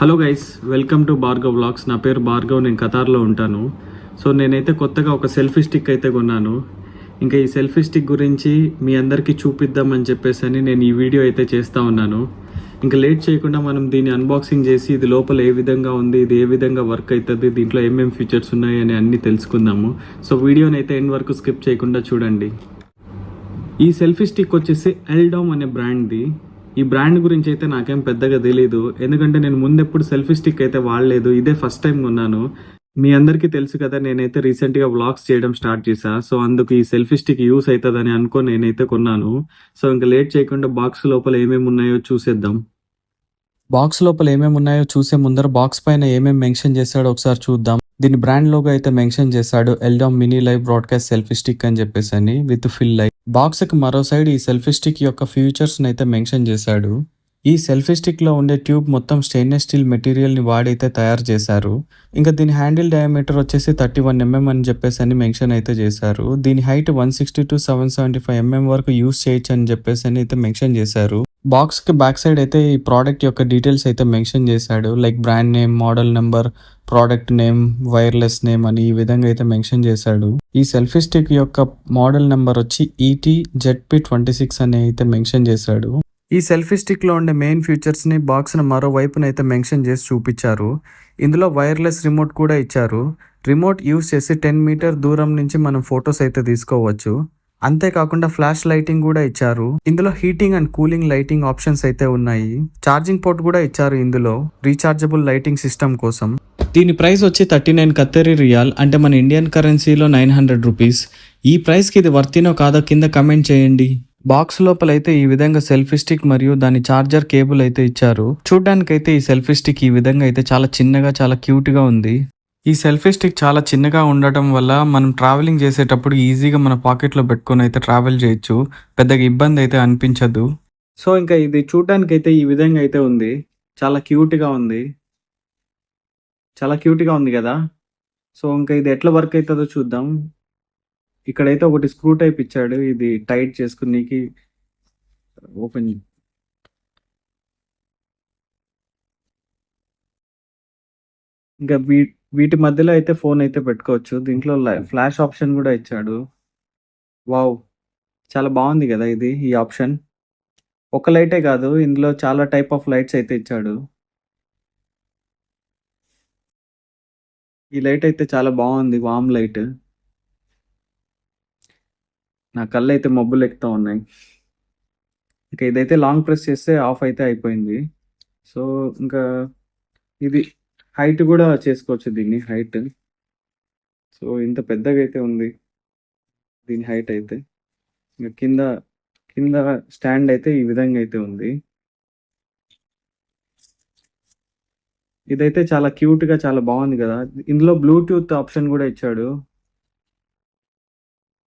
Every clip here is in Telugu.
Hello guys, welcome to Bhargav vlogs. నా పేరు భార్గవ్, నేను ఖతార్లో ఉంటాను. సో నేనైతే కొత్తగా ఒక సెల్ఫీ స్టిక్ అయితే కొన్నాను. ఇంకా ఈ సెల్ఫీ స్టిక్ గురించి మీ అందరికీ చూపిద్దామని చెప్పేసి నేను ఈ వీడియో అయితే చేస్తూ ఉన్నాను. ఇంకా లేట్ చేయకుండా మనం దీన్ని అన్బాక్సింగ్ చేసి ఇది లోపల ఏ విధంగా ఉంది, ఇది ఏ విధంగా వర్క్ అవుతుంది, దీంట్లో ఏమేమి ఫీచర్స్ ఉన్నాయి అని అన్నీ తెలుసుకుందాము. సో వీడియోని అయితే ఎండ్ వరకు స్కిప్ చేయకుండా చూడండి. ఈ సెల్ఫీ స్టిక్ వచ్చేసి ఎల్డామ్ అనే బ్రాండ్ది. ఈ బ్రాండ్ గురించి అయితే నాకేం పెద్దగా తెలియదు, ఎందుకంటే నేను ముందెప్పుడు సెల్ఫీ స్టిక్ అయితే వాడలేదు. ఇదే ఫస్ట్ టైం కొన్నాను. మీ అందరికీ తెలుసు కదా, నేనైతే రీసెంట్గా వ్లాగ్స్ చేయడం స్టార్ట్ చేశా. సో అందుకు ఈ సెల్ఫీ స్టిక్ యూస్ అవుతుందని అనుకో నేనైతే కొన్నాను. సో ఇంకా లేట్ చేయకుండా బాక్స్ లోపల ఏమేమి ఉన్నాయో చూసేద్దాం. బాక్స్ లోపల ఏమేమి ఉన్నాయో చూసే ముందర బాక్స్ పైన ఏమేమి మెన్షన్ చేశాడో ఒకసారి చూద్దాం. దీని బ్రాండ్ లోగో అయితే మెన్షన్ చేశాడు, ఎల్డామ్ mini live broadcast selfie stick అని చెప్పేసి విత్ ఫిల్ లైట్. బాక్స్ కి మరో సైడ్ ఈ సెల్ఫీ స్టిక్ యొక్క ఫీచర్స్ అయితే మెన్షన్ చేశాడు. ఈ సెల్ఫీ స్టిక్ లో ఉండే ట్యూబ్ మొత్తం స్టెయిన్లెస్ స్టీల్ మెటీరియల్ ని వాడైతే తయారు చేశారు. ఇంకా దీని హ్యాండిల్ డయామీటర్ వచ్చేసి 31 mm అని చెప్పేసి మెన్షన్ అయితే చేశారు. దీని హైట్ 160 to 775 mm వరకు యూస్ చేయొచ్చు అని చెప్పేసి అయితే మెన్షన్ చేశారు. బాక్స్ కి బ్యాక్ సైడ్ అయితే ఈ ప్రోడక్ట్ యొక్క డీటెయిల్స్ అయితే మెన్షన్ చేశాడు, like brand name, model number, product name, wireless name అని ఈ విధంగా అయితే మెన్షన్ చేశాడు. ఈ సెల్ఫీ స్టిక్ యొక్క మోడల్ నెంబర్ వచ్చి ET-ZP26 అని అయితే మెన్షన్ చేశాడు. ఈ సెల్ఫీ స్టిక్ లో ఉండే మెయిన్ ఫీచర్స్ ని బాక్స్ ను మరో వైపున అయితే మెన్షన్ చేసి చూపించారు. ఇందులో వైర్లెస్ రిమోట్ కూడా ఇచ్చారు. రిమోట్ యూస్ చేసి 10 మీటర్ దూరం నుంచి మనం ఫొటోస్ అయితే తీసుకోవచ్చు. అంతేకాకుండా ఫ్లాష్ లైటింగ్ కూడా ఇచ్చారు. ఇందులో heating and cooling lighting options అయితే ఉన్నాయి. ఛార్జింగ్ పోర్ట్ కూడా ఇచ్చారు ఇందులో, రీఛార్జబుల్ లైటింగ్ సిస్టమ్ కోసం. దీని ప్రైస్ వచ్చి 39 ఖత్తరీ రియాల్, అంటే మన ఇండియన్ కరెన్సీలో 900 రూపీస్. ఈ ప్రైస్ కి ఇది వర్తినో కాదో కింద కమెంట్ చేయండి. బాక్స్ లోపల అయితే ఈ విధంగా సెల్ఫీ స్టిక్ మరియు దాని చార్జర్ కేబుల్ అయితే ఇచ్చారు. చూడ్డానికైతే ఈ సెల్ఫీ స్టిక్ ఈ విధంగా అయితే చాలా చిన్నగా, చాలా క్యూట్ గా ఉంది. ఈ సెల్ఫీ స్టిక్ చాలా చిన్నగా ఉండటం వల్ల మనం ట్రావెలింగ్ చేసేటప్పుడు ఈజీగా మన పాకెట్లో పెట్టుకొని అయితే ట్రావెల్ చేయొచ్చు. పెద్దగా ఇబ్బంది అయితే అనిపించదు. సో ఇంకా ఇది చూడడానికి అయితే ఈ విధంగా అయితే ఉంది. చాలా క్యూట్గా ఉంది. చాలా క్యూట్గా ఉంది కదా. సో ఇంకా ఇది ఎట్లా వర్క్ అవుతుందో చూద్దాం. ఇక్కడైతే ఒకటి స్క్రూ టైప్ ఇచ్చాడు, ఇది టైట్ చేసుకునేకి. ఓపెన్. ఇంకా వీటి మధ్యలో అయితే ఫోన్ అయితే పెట్టుకోవచ్చు. దీంట్లో ఫ్లాష్ ఆప్షన్ కూడా ఇచ్చాడు. వావ్, చాలా బాగుంది కదా ఇది. ఈ ఆప్షన్ ఒక లైటే కాదు, ఇందులో చాలా టైప్ ఆఫ్ లైట్స్ అయితే ఇచ్చాడు. ఈ లైట్ అయితే చాలా బాగుంది, వామ్ లైట్. నా కళ్ళు అయితే మబ్బులు ఎక్కుతూ ఉన్నాయి. ఇంకా ఇదైతే లాంగ్ ప్రెస్ చేస్తే ఆఫ్ అయితే అయిపోయింది. సో ఇంకా ఇది హైట్ కూడా చేసుకోవచ్చు, దీన్ని హైట్. సో ఇంత పెద్దగా అయితే ఉంది దీని హైట్ అయితే. ఇంకా కింద కింద స్టాండ్ అయితే ఈ విధంగా అయితే ఉంది. ఇదైతే చాలా క్యూట్గా, చాలా బాగుంది కదా. ఇందులో బ్లూటూత్ ఆప్షన్ కూడా ఇచ్చాడు.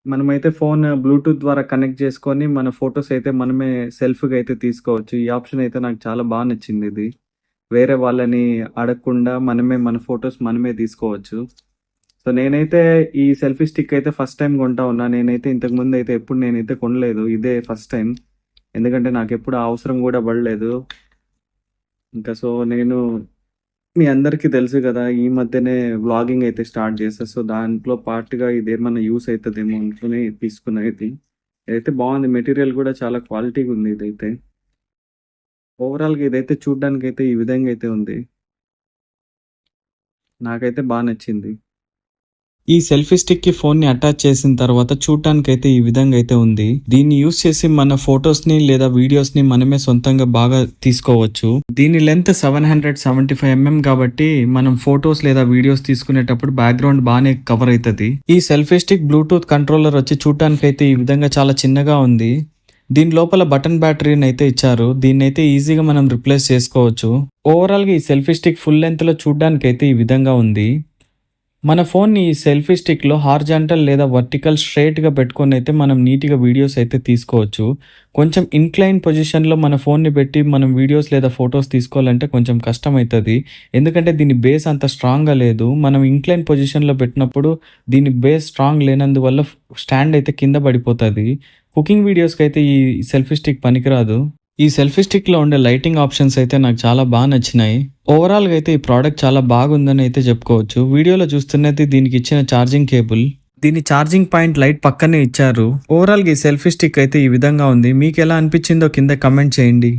మనమైతే ఫోన్ బ్లూటూత్ ద్వారా కనెక్ట్ చేసుకొని మన ఫొటోస్ అయితే మనమే సెల్ఫ్గా అయితే తీసుకోవచ్చు. ఈ ఆప్షన్ అయితే నాకు చాలా బాగా నచ్చింది. ఇది వేరే వాళ్ళని అడగకుండా మనమే మన ఫొటోస్ మనమే తీసుకోవచ్చు. సో నేనైతే ఈ సెల్ఫీ స్టిక్ అయితే ఫస్ట్ టైం కొంటా ఉన్నా. నేనైతే ఇంతకుముందు అయితే ఎప్పుడు నేనైతే కొనలేదు, ఇదే ఫస్ట్ టైం. ఎందుకంటే నాకు ఎప్పుడు అవసరం కూడా పడలేదు. ఇంకా సో నేను, మీ అందరికీ తెలుసు కదా, ఈ మధ్యనే వ్లాగింగ్ అయితే స్టార్ట్ చేస్తా. సో దాంట్లో పార్ట్గా ఇదేమన్నా యూస్ అవుతుందేమో అనుకుని తీసుకున్నది. ఇదైతే బాగుంది, మెటీరియల్ కూడా చాలా క్వాలిటీగా ఉంది. ఇదైతే ఓవరాల్గా ఇదైతే చూడ్డానికి అయితే ఈ విధంగా అయితే ఉంది. నాకైతే బాగా నచ్చింది. ఈ సెల్ఫీ స్టిక్ కి ఫోన్ ని అటాచ్ చేసిన తర్వాత చూడటానికి అయితే ఈ విధంగా అయితే ఉంది. దీన్ని యూస్ చేసి మన ఫొటోస్ ని లేదా వీడియోస్ ని మనమే సొంతంగా బాగా తీసుకోవచ్చు. దీని లెంత్ 775 mm కాబట్టి మనం ఫొటోస్ లేదా వీడియోస్ తీసుకునేటప్పుడు బ్యాక్గ్రౌండ్ బాగానే కవర్ అవుతుంది. ఈ సెల్ఫీ స్టిక్ బ్లూటూత్ కంట్రోలర్ వచ్చి చూడటానికి అయితే ఈ విధంగా చాలా చిన్నగా ఉంది. దీని లోపల బటన్ బ్యాటరీని అయితే ఇచ్చారు. దీన్ని అయితే ఈజీగా మనం రిప్లేస్ చేసుకోవచ్చు. ఓవరాల్ గా ఈ సెల్ఫీ స్టిక్ ఫుల్ లెంత్ లో చూడడానికి అయితే ఈ విధంగా ఉంది. మన ఫోన్ని ఈ సెల్ఫీ స్టిక్లో హార్జాంటల్ లేదా వర్టికల్ స్ట్రైట్గా పెట్టుకొని అయితే మనం నీట్గా వీడియోస్ అయితే తీసుకోవచ్చు. కొంచెం ఇన్క్లైన్ పొజిషన్లో మన ఫోన్ని పెట్టి మనం వీడియోస్ లేదా ఫొటోస్ తీసుకోవాలంటే కొంచెం కష్టం అవుతుంది, ఎందుకంటే దీని బేస్ అంత స్ట్రాంగ్గా లేదు. మనం ఇన్క్లైన్ పొజిషన్లో పెట్టినప్పుడు దీని బేస్ స్ట్రాంగ్ లేనందువల్ల స్టాండ్ అయితే కింద పడిపోతుంది. కుకింగ్ వీడియోస్కి అయితే ఈ సెల్ఫీ స్టిక్ పనికిరాదు. ఈ సెల్ఫీ స్టిక్లో ఉండే లైటింగ్ ఆప్షన్స్ అయితే నాకు చాలా బాగా నచ్చినాయి. ఓవరాల్గా అయితే ఈ ప్రోడక్ట్ చాలా బాగుందని అయితే చెప్పుకోవచ్చు. వీడియోలో చూస్తున్నది దీనికి ఇచ్చిన ఛార్జింగ్ కేబుల్. దీని ఛార్జింగ్ పాయింట్ లైట్ పక్కనే ఇచ్చారు. ఓవరాల్గా ఈ సెల్ఫీ స్టిక్ అయితే ఈ విధంగా ఉంది. మీకు ఎలా అనిపించిందో కింద కమెంట్ చేయండి.